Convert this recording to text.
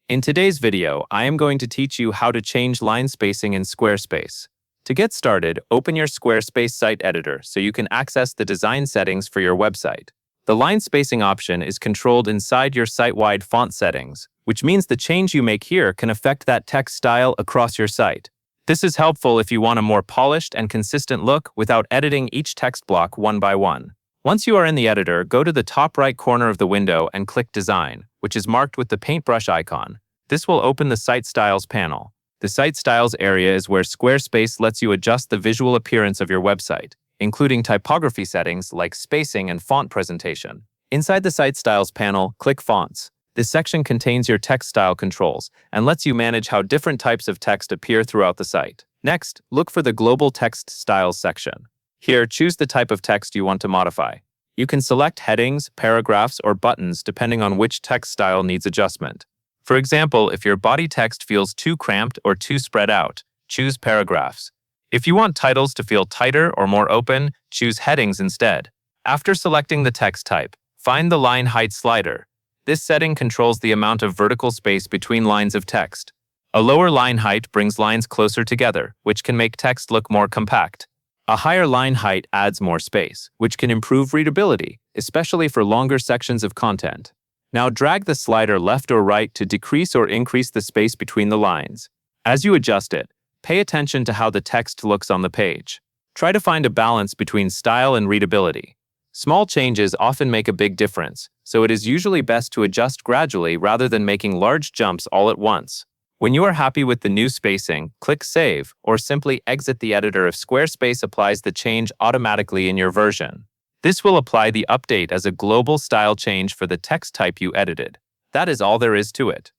In today's video, I am going to teach you how to change line spacing in Squarespace. To get started, open your Squarespace site editor so you can access the design settings for your website. The line spacing option is controlled inside your site-wide font settings, which means the change you make here can affect that text style across your site. This is helpful if you want a more polished and consistent look without editing each text block one by one. Once you are in the editor, go to the top right corner of the window and click Design, which is marked with the paintbrush icon. This will open the Site Styles panel. The Site Styles area is where Squarespace lets you adjust the visual appearance of your website, including typography settings like spacing and font presentation. Inside the Site Styles panel, click Fonts. This section contains your text style controls and lets you manage how different types of text appear throughout the site. Next, look for the Global Text Styles section. Here, choose the type of text you want to modify. You can select headings, paragraphs, or buttons depending on which text style needs adjustment. For example, if your body text feels too cramped or too spread out, choose paragraphs. If you want titles to feel tighter or more open, choose headings instead. After selecting the text type, find the line height slider. This setting controls the amount of vertical space between lines of text. A lower line height brings lines closer together, which can make text look more compact. A higher line height adds more space, which can improve readability, especially for longer sections of content. Now drag the slider left or right to decrease or increase the space between the lines. As you adjust it, pay attention to how the text looks on the page. Try to find a balance between style and readability. Small changes often make a big difference, so it is usually best to adjust gradually rather than making large jumps all at once. When you are happy with the new spacing, click Save or simply exit the editor if Squarespace applies the change automatically in your version. This will apply the update as a global style change for the text type you edited. That is all there is to it.